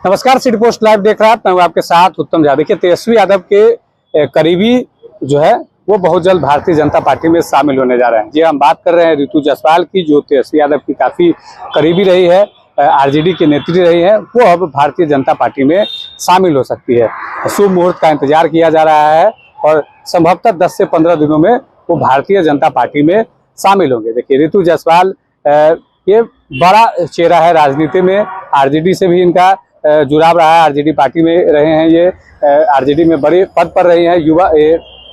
नमस्कार, city post live देख रहा है। मैं हूं आपके साथ उत्तम यादव। देखिए, तेजस्वी यादव के करीबी जो है वो बहुत जल्द भारतीय जनता पार्टी में शामिल होने जा रहे हैं। जी, हम बात कर रहे हैं ऋतु जायसवाल की, जो तेजस्वी यादव की काफी करीबी रही है, आरजेडी की नेत्री रही है। वो अब भारतीय जनता पार्टी में शामिल हो सकती है। शुभ मुहूर्त का इंतजार किया जा रहा है और संभवतः 10 से 15 दिनों में वो भारतीय जनता पार्टी में शामिल होंगे। देखिए, ऋतु जायसवाल ये बड़ा चेहरा है राजनीति में। आरजेडी से भी इनका जुड़ाव रहा है, आरजेडी पार्टी में रहे हैं। ये आरजेडी में बड़े पद पर रही हैं। युवा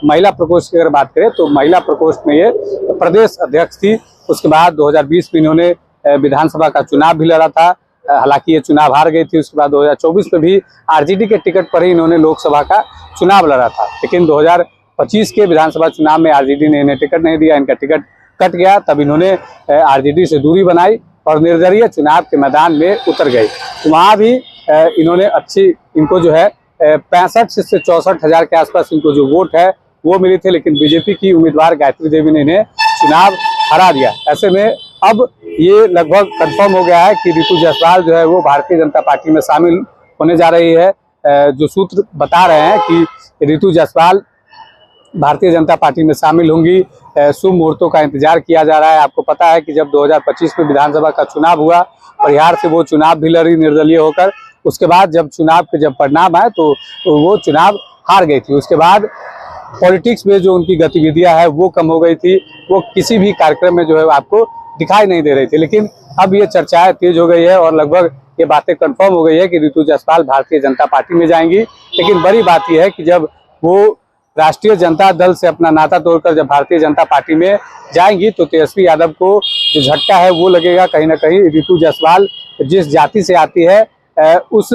महिला प्रकोष्ठ की अगर बात करें तो महिला प्रकोष्ठ में ये प्रदेश अध्यक्ष थी। उसके बाद 2020 में इन्होंने विधानसभा का चुनाव भी लड़ा था। हालांकि ये चुनाव हार गई थी। उसके बाद 2024 में भी आरजेडी के टिकट पर ही इन्होंने लोकसभा का चुनाव लड़ा था। लेकिन 2025 के विधानसभा चुनाव में आरजेडी ने इन्हें टिकट नहीं दिया, इनका टिकट कट गया। तब इन्होंने आरजेडी से दूरी बनाई और निर्दलीय चुनाव के मैदान में उतर गई। तो वहाँ भी इन्होंने इनको जो है 65 से 64 हजार के आसपास इनको जो वोट है वो मिली थे। लेकिन बीजेपी की उम्मीदवार गायत्री देवी ने इन्हें चुनाव हरा दिया। ऐसे में अब ये लगभग कंफर्म हो गया है कि ऋतु जायसवाल जो है वो भारतीय जनता पार्टी में शामिल होने जा रही है। जो सूत्र बता रहे हैं कि ऋतु जायसवाल भारतीय जनता पार्टी में शामिल होंगी। शुभ मुहूर्तों का इंतजार किया जा रहा है। आपको पता है कि जब 2025 में विधानसभा का चुनाव हुआ, परिहार से वो चुनाव भी लड़ी निर्दलीय होकर। उसके बाद जब चुनाव के परिणाम आए तो वो चुनाव हार गई थी। उसके बाद पॉलिटिक्स में जो उनकी गतिविधियां है वो कम हो गई थी। वो किसी भी कार्यक्रम में जो है आपको दिखाई नहीं दे रही थी। लेकिन अब ये चर्चाएं तेज हो गई है और लगभग ये बातें कंफर्म हो गई है कि ऋतु जायसवाल भारतीय जनता पार्टी में जाएंगी। लेकिन बड़ी बात यह है कि जब वो राष्ट्रीय जनता दल से अपना नाता तोड़कर जब भारतीय जनता पार्टी में जाएंगी तो तेजस्वी यादव को जो झटका है वो लगेगा। कहीं ना कहीं ऋतु जायसवाल जिस जाति से आती है उस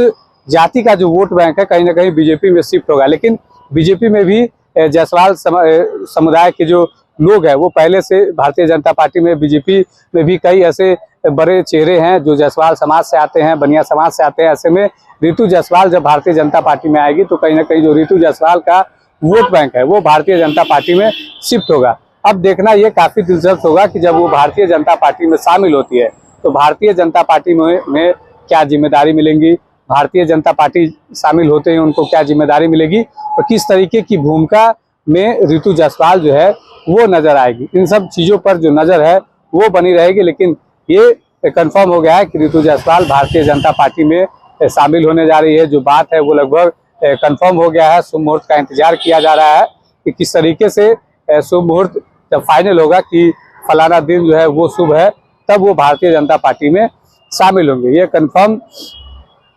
जाति का जो वोट बैंक है कहीं ना कहीं बीजेपी में शिफ्ट होगा। लेकिन बीजेपी में भी जायसवाल समुदाय के जो लोग हैं वो पहले से भारतीय जनता पार्टी में, बीजेपी में भी कई ऐसे बड़े चेहरे हैं जो जायसवाल समाज से आते हैं, बनिया समाज से आते हैं। ऐसे में ऋतु जायसवाल जब भारतीय जनता पार्टी में आएगी तो कहीं ना कहीं जो ऋतु जायसवाल का वोट बैंक है वो भारतीय जनता पार्टी में शिफ्ट होगा। अब देखना ये काफी दिलचस्प होगा कि जब वो भारतीय जनता पार्टी में शामिल होती है तो भारतीय जनता पार्टी में क्या जिम्मेदारी मिलेंगी, भारतीय जनता पार्टी शामिल होते ही उनको क्या जिम्मेदारी मिलेगी और किस तरीके की भूमिका में ऋतु जायसवाल जो है वो नजर आएगी। इन सब चीजों पर जो नजर है वो बनी रहेगी। लेकिन ये कंफर्म हो गया है कि ऋतु जायसवाल भारतीय जनता पार्टी में शामिल होने जा रही है। जो बात है वो लगभग कंफर्म हो गया है। शुभ मुहूर्त का इंतजार किया जा रहा है कि किस तरीके से शुभ मुहूर्त जब फाइनल होगा कि फलाना दिन जो है वो शुभ है, तब वो भारतीय जनता पार्टी में शामिल होंगे। ये कंफर्म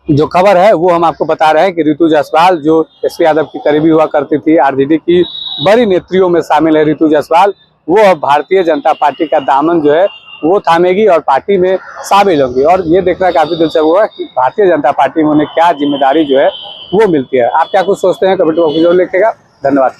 जो खबर है वो हम आपको बता रहे हैं कि ऋतु जायसवाल जो तेजस्वी यादव की करीबी हुआ करती थी, आरजेडी की बड़ी नेत्रियों में शामिल है ऋतु जायसवाल, वो अब भारतीय जनता पार्टी का दामन जो है वो थामेगी और पार्टी में शामिल होंगी। और ये देखना काफी दिलचस्प होगा कि भारतीय जनता पार्टी में उन्हें क्या जिम्मेदारी जो है वो मिलती है। आप क्या कुछ सोचते हैं, कमेंट बॉक्स में जरूर लिखिएगा। धन्यवाद।